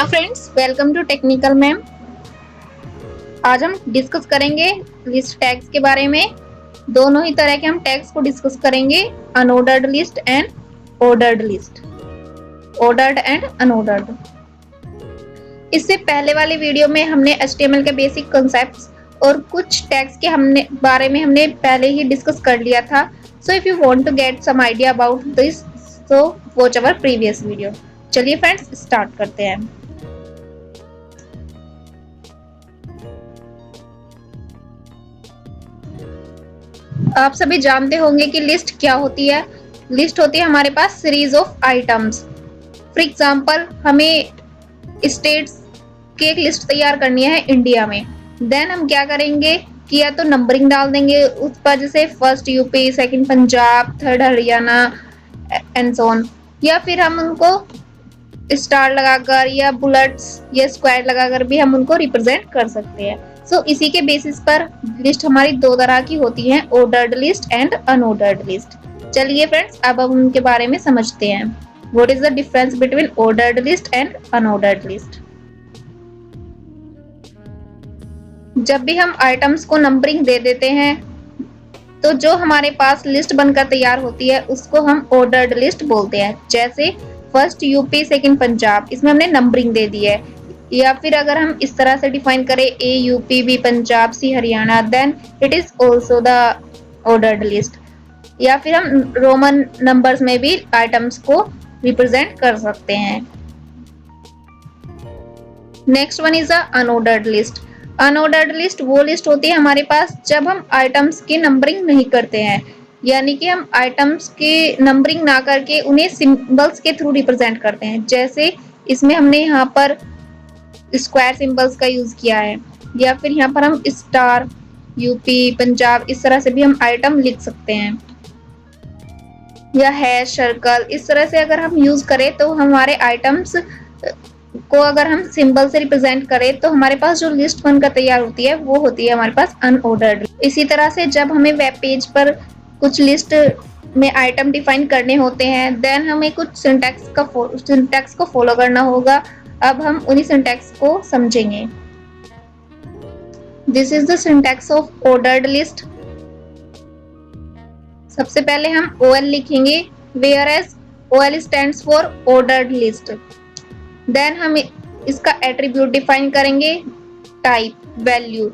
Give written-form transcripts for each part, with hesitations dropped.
Hello friends, welcome to technical ma'am. आज हम discuss करेंगे लिस्ट टैग्स के बारे में। दोनों ही तरह के हम टैग्स को डिस्कस करेंगे, unordered list and ordered list, ordered and unordered. इससे पहले वाली वीडियो में हमने HTML के बेसिक कॉन्सेप्ट्स और कुछ टैग्स के बारे में हमने पहले ही डिस्कस कर लिया था। So if you want to get some idea about this, so watch our previous video. चलिए फ्रेंड्स, स्टार्ट करते हैं। आप सभी जानते होंगे कि लिस्ट क्या होती है। लिस्ट होती है हमारे पास series of items. For example, हमें स्टेट्स की एक लिस्ट तैयार करनी है इंडिया में। देन हम क्या करेंगे कि या तो नंबरिंग डाल देंगे उस पर, जैसे first UP, second Punjab, third Haryana and so on, या फिर हम उनको स्टार लगाकर या बुलेट्स या स्क्वायर लगाकर भी हम उनको रिप्रेजेंट कर सकते हैं। सो इसी के बेसिस पर लिस्ट हमारी दो तरह की होती है, ordered list and unordered list. चलिए फ्रेंड्स, अब हम उनके बारे में समझते हैं। What is the difference between ordered list and unordered list. जब भी हम आइटम्स को नंबरिंग दे देते हैं तो जो हमारे पास लिस्ट बनकर तैयार होती है उसको हम ऑर्डर्ड लिस्ट बोलते हैं। जैसे फर्स्ट यूपी, सेकंड पंजाब, इसमें हमने नंबरिंग दे दी है। या फिर अगर हम इस तरह से डिफाइन करें A UP, B Punjab, C Haryana, then it is also the ordered list. या फिर हम रोमन नंबर्स में भी आइटम्स को रिप्रेजेंट कर सकते हैं। Next one is the unordered list. Unordered list वो लिस्ट होती है हमारे पास जब हम आइटम्स की नंबरिंग नहीं करते हैं, यानी कि हम आइटम्स की नंबरिंग ना करके उन्हें सिंबल्स के थ्रू रिप्रेजेंट करते हैं। जैसे इसमें हमने यहाँ पर स्क्वायर सिंबल्स का यूज किया है, या फिर यहाँ पर हम स्टार, यूपी, पंजाब, इस तरह से भी हम आइटम लिख सकते हैं, या हैश, सर्कल, इस तरह से अगर हम यूज करें तो हमारे आइटम्स को अगर हम सिंबल से रिप्रेजेंट करें तो हमारे पास जो लिस्ट बनकर तैयार होती है वो होती है हमारे पास अनऑर्डर्ड। इसी तरह से जब हमें वेब पेज पर कुछ लिस्ट में आइटम डिफाइन करने होते हैं, देन हमें कुछ सिंटैक्स को फॉलो करना होगा। अब हम उन्हीं सिंटैक्स को समझेंगे। This is the syntax of ordered list. सबसे पहले हम OL लिखेंगे, whereas OL stands for ordered list. Then हम इसका एट्रीब्यूट डिफाइन करेंगे, टाइप, वैल्यू,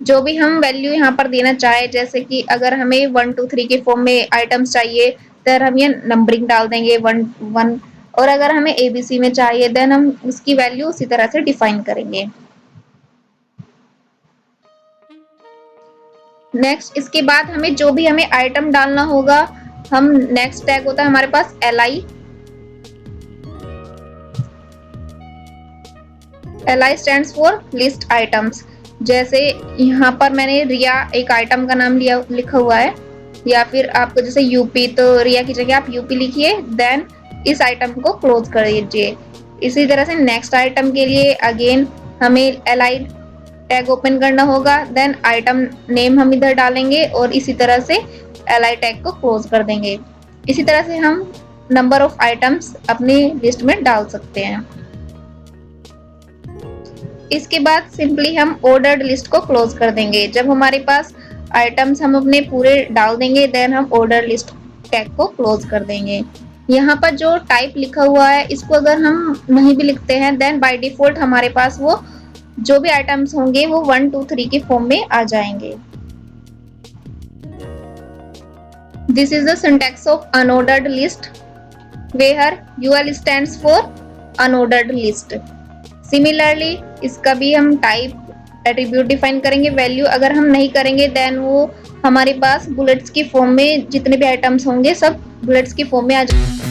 जो भी हम वैल्यू यहाँ पर देना चाहे। जैसे कि अगर हमें 1 2 3 के फॉर्म में आइटम्स चाहिए तो हम ये नंबरिंग डाल देंगे 1 1, और अगर हमें ABC में चाहिए देन हम उसकी वैल्यू उसी तरह से डिफाइन करेंगे। नेक्स्ट, इसके बाद हमें जो भी हमें आइटम डालना होगा, हम नेक्स्ट टैग होता है हमारे पास LI। LI stands for list items. जैसे यहाँ पर मैंने रिया एक आइटम का नाम लिखा हुआ है, या फिर आपको जैसे यूपी, तो रिया की जगह आप यूपी लिखिए, देन इस आइटम को क्लोज कर दीजिए। इसी तरह से नेक्स्ट आइटम के लिए अगेन हमें LI टैग ओपन करना होगा, देन आइटम नेम हम इधर डालेंगे और इसी तरह से LI टैग को क्लोज कर देंगे। इसी तरह से हम नंबर ऑफ आइटम्स अपनी लिस्ट में डाल सकते हैं। इसके बाद सिंपली हम ऑर्डर्ड लिस्ट को क्लोज कर देंगे। जब हमारे पास आइटम्स हम अपने पूरे डाल देंगे, देन हम ऑर्डर लिस्ट टैग को क्लोज कर देंगे। यहाँ पर जो टाइप लिखा हुआ है इसको अगर हम नहीं भी लिखते हैं, देन बाय डिफॉल्ट हमारे पास वो जो भी आइटम्स होंगे वो 1 2 3 के फॉर्म में आ जाएंगे। This is the syntax of unordered list, where UL stands for unordered list. Similarly इसका भी हम टाइप, एट्रीब्यूट डिफाइन करेंगे, वैल्यू अगर हम नहीं करेंगे देन वो हमारे पास बुलेट्स की फॉर्म में जितने भी आइटम्स होंगे सब बुलेट्स की फॉर्म में आ जाएंगे।